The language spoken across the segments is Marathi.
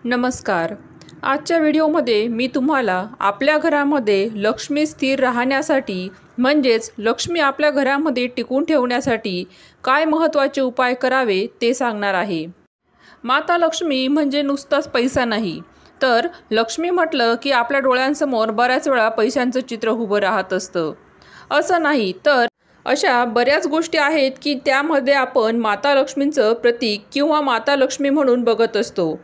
नमस्कार. आजच्या व्हिडिओमध्ये मी तुम्हाला आपल्या घरामध्ये लक्ष्मी स्थिर राहण्यासाठी म्हणजेच लक्ष्मी आपल्या घरामध्ये टिकून ठेवण्यासाठी काय महत्त्वाचे उपाय करावे ते सांगणार आहे. माता लक्ष्मी म्हणजे नुसताच पैसा नाही, तर लक्ष्मी म्हटलं की आपल्या डोळ्यांसमोर बऱ्याच वेळा पैशांचं चित्र उभं राहत असतं. असं नाही, तर अशा बऱ्याच गोष्टी आहेत की त्यामध्ये आपण माता लक्ष्मींचं प्रतीक किंवा माता लक्ष्मी म्हणून बघत असतो.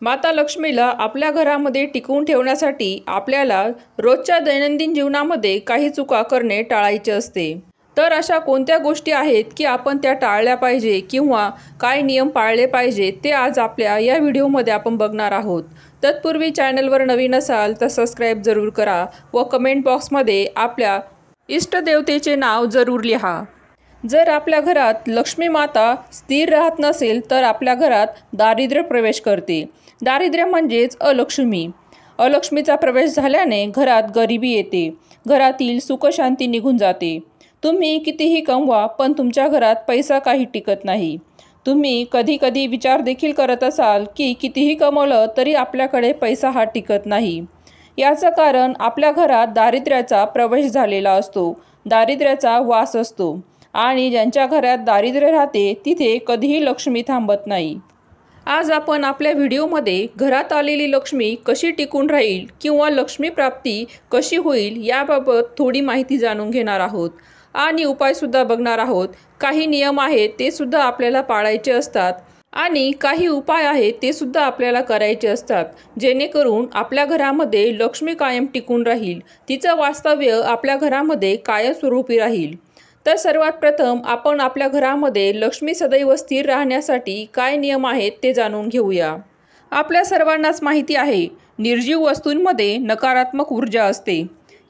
माता लक्ष्मीला आपल्या घरामध्ये टिकवून ठेवण्यासाठी आपल्याला रोजच्या दैनंदिन जीवनामध्ये काही चुका करणे टाळायचे असते. तर अशा कोणत्या गोष्टी आहेत की आपण त्या टाळल्या पाहिजे किंवा काय नियम पाळले पाहिजे ते आज आपल्या या व्हिडिओमध्ये आपण बघणार आहोत. तत्पूर्वी चॅनलवर नवीन असाल तर सबस्क्राईब जरूर करा व कमेंट बॉक्समध्ये आपल्या इष्टदेवतेचे नाव जरूर लिहा. जर आपल्या घरात लक्ष्मी माता स्थिर राहत नसेल तर आपल्या घरात दारिद्र्य प्रवेश करते. दारिद्र्य म्हणजेच अलक्ष्मी. अलक्ष्मीचा प्रवेश झाल्याने घरात गरिबी येते, घरातील सुखशांती निघून जाते. तुम्ही कितीही कमवा पण तुमच्या घरात पैसा काही टिकत नाही. तुम्ही कधी कधी विचार देखील करत असाल की कितीही कमवलं तरी आपल्याकडे पैसा हा टिकत नाही. याचं कारण आपल्या घरात दारिद्र्याचा प्रवेश झालेला असतो, दारिद्र्याचा वास असतो आणि ज्यांच्या घरात दारिद्र्य राहते तिथे कधीही लक्ष्मी थांबत नाही. आज आपण आपल्या व्हिडिओमध्ये घरात आलेली लक्ष्मी कशी टिकून राहील किंवा लक्ष्मी प्राप्ती कशी होईल याबाबत थोडी माहिती जाणून घेणार आहोत आणि उपायसुद्धा बघणार आहोत. काही नियम आहेत ते सुद्धा आपल्याला पाळायचे असतात आणि काही उपाय आहेत ते सुद्धा आपल्याला करायचे असतात, जेणेकरून आपल्या घरामध्ये लक्ष्मी कायम टिकून राहील, तिचं वास्तव्य आपल्या घरामध्ये कायमस्वरूपी राहील. तर सर्वात प्रथम आपण आपल्या घरामध्ये लक्ष्मी सदैव स्थिर राहण्यासाठी काय नियम आहेत ते जाणून घेऊया. आपल्या सर्वांनाच माहिती आहे, निर्जीव वस्तूंमध्ये नकारात्मक ऊर्जा असते.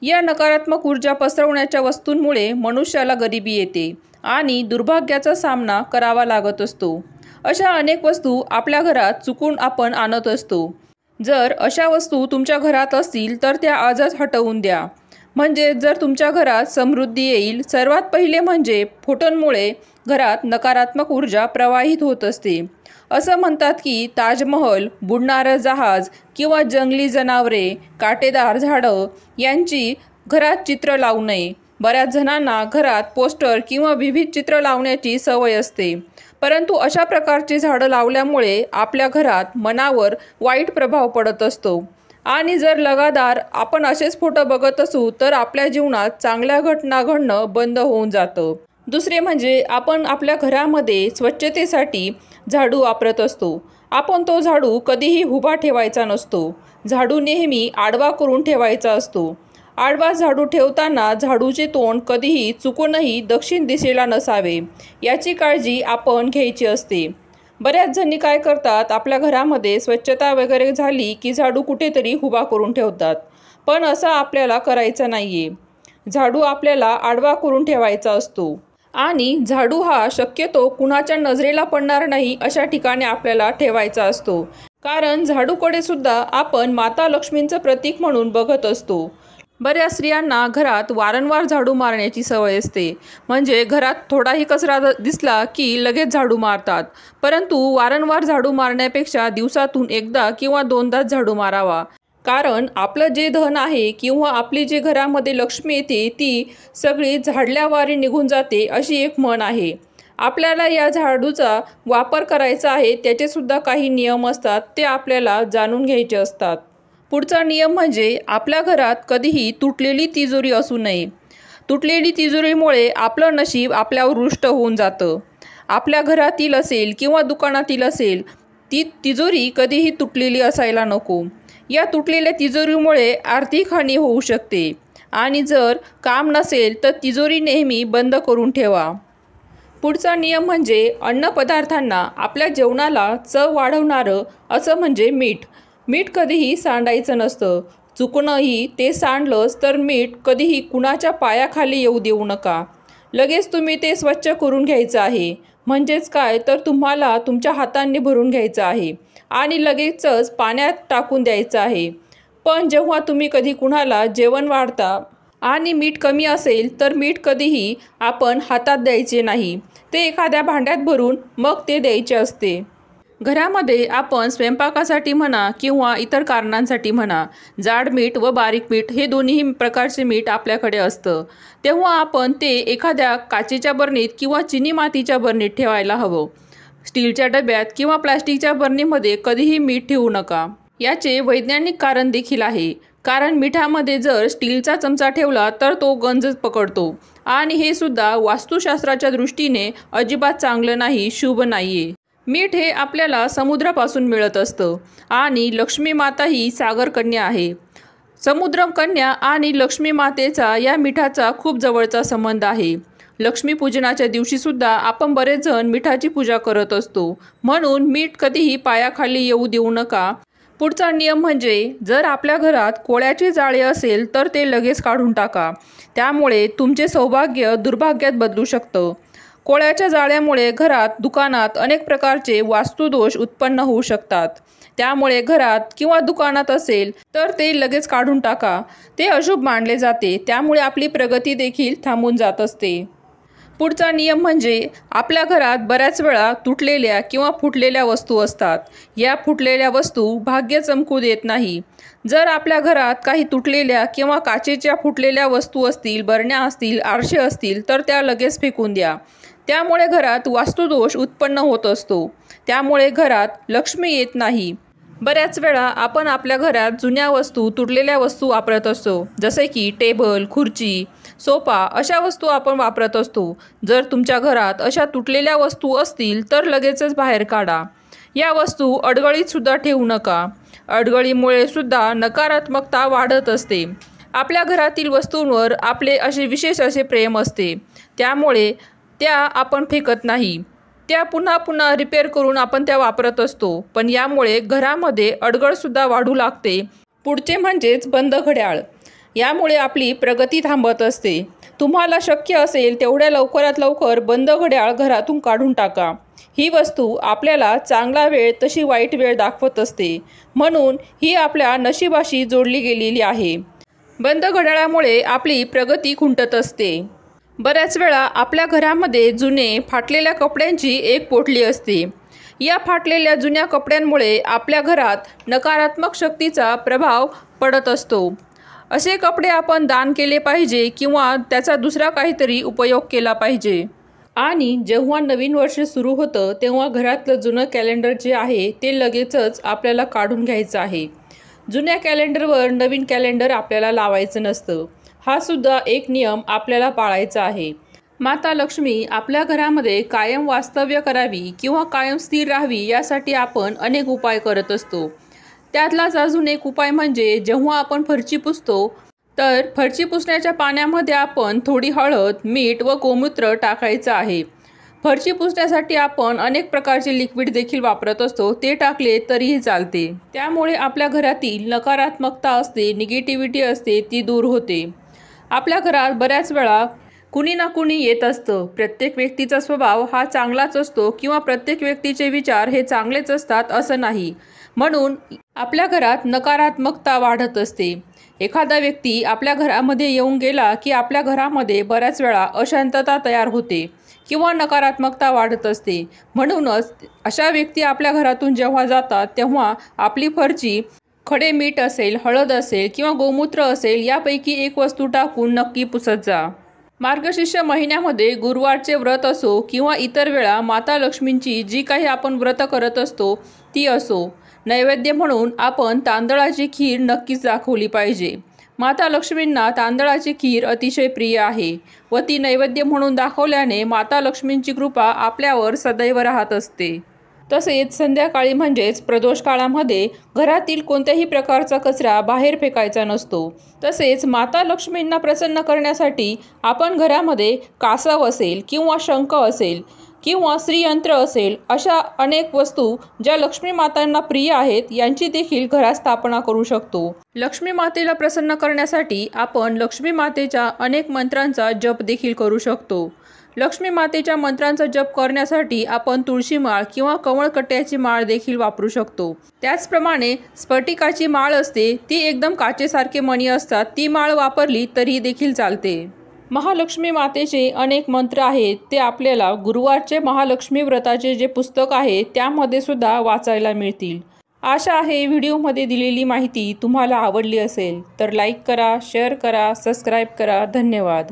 या नकारात्मक ऊर्जा पसरवण्याच्या वस्तूंमुळे मनुष्याला गरिबी येते आणि दुर्भाग्याचा सामना करावा लागत असतो. अशा अनेक वस्तू आपल्या घरात चुकून आपण आणत असतो. जर अशा वस्तू तुमच्या घरात असतील तर त्या आजच हटवून द्या, म्हणजे जर तुमच्या घरात समृद्धी येईल. सर्वात पहिले म्हणजे फोटोंमुळे घरात नकारात्मक ऊर्जा प्रवाहित होत असते. असं म्हणतात की ताजमहल, बुडणारं जहाज किंवा जंगली जनावरे, काटेदार झाडं यांची घरात चित्र लावू नये. बऱ्याच जणांना घरात पोस्टर किंवा विविध चित्र लावण्याची सवय असते, परंतु अशा प्रकारची झाडं लावल्यामुळे आपल्या घरात मनावर वाईट प्रभाव पडत असतो आणि जर लगातार आपण असेच फोटो बघत असू तर आपल्या जीवनात चांगल्या घटना घडणं बंद होऊन जातं. दुसरे म्हणजे आपण आपल्या घरामध्ये स्वच्छतेसाठी झाडू वापरत असतो. आपण तो झाडू कधीही उभा ठेवायचा नसतो. झाडू नेहमी आडवा करून ठेवायचा असतो. आडवा झाडू ठेवताना झाडूचे तोंड कधीही चुकूनही दक्षिण दिशेला नसावे, याची काळजी आपण घ्यायची असते. बऱ्याच जणी काय करतात, आपल्या घरामध्ये स्वच्छता वगैरे झाली की झाडू कुठेतरी उभा करून ठेवतात, पण असं आपल्याला करायचं नाही आहे. झाडू आपल्याला आडवा करून ठेवायचा असतो आणि झाडू हा शक्यतो कुणाच्या नजरेला पडणार नाही अशा ठिकाणी आपल्याला ठेवायचा असतो, कारण झाडूकडे सुद्धा आपण माता लक्ष्मींचं प्रतीक म्हणून बघत असतो. बऱ्याच स्त्रियांना घरात वारंवार झाडू मारण्याची सवय असते, म्हणजे घरात थोडाही कचरा दिसला की लगेच झाडू मारतात. परंतु वारंवार झाडू मारण्यापेक्षा दिवसातून एकदा किंवा दोनदाच झाडू मारावा, कारण आपलं जे धन आहे किंवा आपली जी घरामध्ये लक्ष्मी येते ती सगळी झाडल्यावारी निघून जाते अशी एक म्हण आहे. आपल्याला या झाडूचा वापर करायचा आहे, त्याचेसुद्धा काही नियम असतात, ते आपल्याला जाणून घ्यायचे असतात. पुढचा नियम म्हणजे आपल्या घरात कधीही तुटलेली तिजोरी असू नये. तुटलेली तिजोरीमुळे आपलं नशीब आपल्यावर रुष्ट होऊन जातं. आपल्या घरातील असेल किंवा दुकानातील असेल, ती तिजोरी कधीही तुटलेली असायला नको. या तुटलेल्या तिजोरीमुळे आर्थिक हानी होऊ शकते आणि जर काम नसेल तर तिजोरी नेहमी बंद करून ठेवा. पुढचा नियम म्हणजे अन्नपदार्थांना, आपल्या जेवणाला चव वाढवणारं असं म्हणजे मीठ. मीठ कधीही सांडायचं नसतं. चुकूनही ते सांडलंच तर मीठ कधीही कुणाच्या पायाखाली येऊ देऊ नका. लगेच तुम्ही ते स्वच्छ करून घ्यायचं आहे. म्हणजेच काय तर तुम्हाला तुमच्या हातांनी भरून घ्यायचं आहे आणि लगेचच पाण्यात टाकून द्यायचं आहे. पण जेव्हा तुम्ही कधी कुणाला जेवण वाढता आणि मीठ कमी असेल तर मीठ कधीही आपण हातात द्यायचे नाही, ते एखाद्या भांड्यात भरून मग ते द्यायचे असते. घरामध्ये आपण स्वयंपाकासाठी म्हणा किंवा इतर कारणांसाठी म्हणा जाड मीठ व बारीक मीठ हे दोन्ही प्रकारचे मीठ आपल्याकडे असतं, तेव्हा आपण ते एखाद्या काचेच्या बरणीत किंवा चिनी मातीच्या बरणीत ठेवायला हवं. स्टीलच्या डब्यात किंवा प्लास्टिकच्या बरणीमध्ये कधीही मीठ ठेवू नका. याचे वैज्ञानिक कारण देखील आहे. कारण मिठामध्ये जर स्टीलचा चमचा ठेवला तर तो गंज पकडतो आणि हे सुद्धा वास्तुशास्त्राच्या दृष्टीने अजिबात चांगलं नाही, शुभ नाहीये. मीठ हे आपल्याला समुद्रापासून मिळत असतं आणि लक्ष्मी माता ही सागरकन्या आहे. समुद्रकन्या आणि लक्ष्मी मातेचा या मिठाचा खूप जवळचा संबंध आहे. लक्ष्मीपूजनाच्या दिवशीसुद्धा आपण बरेच जण मिठाची पूजा करत असतो, म्हणून मीठ कधीही पायाखाली येऊ देऊ नका. पुढचा नियम म्हणजे जर आपल्या घरात कोळ्याचे जाळे असेल तर ते लगेच काढून टाका. त्यामुळे तुमचे सौभाग्य दुर्भाग्यात बदलू शकतं. कोळ्याच्या जाळ्यामुळे घरात, दुकानात अनेक प्रकारचे वास्तुदोष उत्पन्न होऊ शकतात. त्यामुळे घरात किंवा दुकानात असेल तर ते लगेच काढून टाका. ते अशुभ मानले जाते. त्यामुळे आपली प्रगती देखील थांबून जात असते. पुढचा नियम म्हणजे आपल्या घरात बऱ्याच वेळा तुटलेल्या किंवा फुटलेल्या वस्तू असतात. या फुटलेल्या वस्तू भाग्य चमकू देत नाही. जर आपल्या घरात काही तुटलेल्या किंवा काचेच्या फुटलेल्या वस्तू असतील, बरण्या असतील, आरसे असतील तर त्या लगेच फेकून द्या. त्यामुळे घरात वास्तुदोष उत्पन्न होत असतो. त्यामुळे घरात लक्ष्मी येत नाही. बऱ्याच वेळा आपण आपल्या घरात जुन्या वस्तू, तुटलेल्या वस्तू वापरत असतो, जसे की टेबल, खुर्ची, सोफा अशा वस्तू आपण वापरत असतो. जर तुमच्या घरात अशा तुटलेल्या वस्तू असतील तर लगेचच बाहेर काढा. या वस्तू अडगळीत सुद्धा ठेवू नका. अडगळीमुळे सुद्धा नकारात्मकता वाढत असते. आपल्या घरातील वस्तूंवर आपले विशेष असे प्रेम असते. त्यामुळे त्या आपण फेकत नाही. त्या पुन्हा पुन्हा रिपेअर करून आपण त्या वापरत असतो. पण यामुळे घरामध्ये अडगळसुद्धा वाढू लागते. पुढचे म्हणजेच बंद घड्याळ. यामुळे आपली प्रगती थांबत असते. तुम्हाला शक्य असेल तेवढ्या लवकरात लवकर बंद घड्याळ घरातून काढून टाका. ही वस्तू आपल्याला चांगला वेळ तशी वाईट वेळ दाखवत असते, म्हणून ही आपल्या नशिबाशी जोडली गेलेली आहे. बंद घड्याळामुळे आपली प्रगती खुंटत असते. बऱ्याच वेळा आपल्या घरामध्ये जुने फाटलेल्या कपड्यांची एक पोटली असते. या फाटलेल्या जुन्या कपड्यांमुळे आपल्या घरात नकारात्मक शक्तीचा प्रभाव पडत असतो. असे कपडे आपण दान केले पाहिजे किंवा त्याचा दुसरा काहीतरी उपयोग केला पाहिजे. आणि जेव्हा नवीन वर्ष सुरू होतं तेव्हा घरातलं जुनं कॅलेंडर जे आहे ते लगेचच आपल्याला काढून घ्यायचं आहे. जुन्या कॅलेंडरवर नवीन कॅलेंडर आपल्याला लावायचं नसतं. हा सुद्धा एक नियम आपल्याला पाळायचा आहे. माता लक्ष्मी आपल्या घरामध्ये कायम वास्तव्य करावी किंवा कायम स्थिर राहावी यासाठी आपण अनेक उपाय करत असतो. त्यातलाच अजून एक उपाय म्हणजे जेव्हा आपण फरशी पुसतो तर फरशी पुसण्याच्या पाण्यामध्ये आपण थोडी हळद, मीठ व गोमूत्र टाकायचं आहे. फरशी पुसण्यासाठी आपण अनेक प्रकारचे लिक्विड देखील वापरत असतो, ते टाकले तरीही चालते. त्यामुळे आपल्या घरातील नकारात्मकता असते, निगेटिव्हिटी असते, ती दूर होते. आपल्या घरात बऱ्याच वेळा कुणी ना कुणी येत असतं. प्रत्येक व्यक्तीचा स्वभाव हा चांगलाच असतो किंवा प्रत्येक व्यक्तीचे विचार हे चांगलेच असतात असं नाही. म्हणून आपल्या घरात नकारात्मकता वाढत असते. एखादा व्यक्ती आपल्या घरामध्ये येऊन गेला की आपल्या घरामध्ये बऱ्याच वेळा अशांतता तयार होते किंवा नकारात्मकता वाढत असते. म्हणूनच अशा व्यक्ती आपल्या घरातून जेव्हा जातात तेव्हा आपली फरशी खडे मीठ असेल, हळद असेल किंवा गोमूत्र असेल यापैकी एक वस्तू टाकून नक्की पुसत जा. मार्गशीर्ष महिन्यामध्ये गुरुवारचे व्रत असो किंवा इतर वेळा माता लक्ष्मींची जी काही आपण व्रत करत असतो ती असो, नैवेद्य म्हणून आपण तांदळाची खीर नक्कीच दाखवली पाहिजे. माता लक्ष्मींना तांदळाची खीर अतिशय प्रिय आहे व ती नैवेद्य म्हणून दाखवल्याने माता लक्ष्मींची कृपा आपल्यावर सदैव राहत असते. तसेच संध्याकाळी म्हणजेच प्रदोष काळामध्ये घरातील कोणत्याही प्रकारचा कचरा बाहेर फेकायचा नसतो. तसेच माता लक्ष्मींना प्रसन्न करण्यासाठी आपण घरामध्ये कासव असेल किंवा शंख असेल किंवा श्रीयंत्र असेल अशा अनेक वस्तू ज्या लक्ष्मी मातांना प्रिय आहेत यांची देखील घरात स्थापना करू शकतो. लक्ष्मी मातेला प्रसन्न करण्यासाठी आपण लक्ष्मी मातेच्या अनेक मंत्रांचा जप देखील करू शकतो. लक्ष्मी मातेच्या मंत्रांचा जप करण्यासाठी आपण तुळशी माळ किंवा कमळकट्ट्याची माळ देखील वापरू शकतो. त्याचप्रमाणे स्फटिकाची माळ असते, ती एकदम काचेसारखे मणी असतात, ती माळ वापरली तरी देखील चालते. महालक्ष्मी मातेचे अनेक मंत्र आहेत, ते आपल्याला गुरुवारचे महालक्ष्मी व्रताचे जे पुस्तक आहे त्यामध्ये सुद्धा वाचायला मिळतील. आशा आहे व्हिडिओमध्ये दिलेली माहिती तुम्हाला आवडली असेल तर लाईक करा, शेअर करा, सबस्क्राईब करा. धन्यवाद.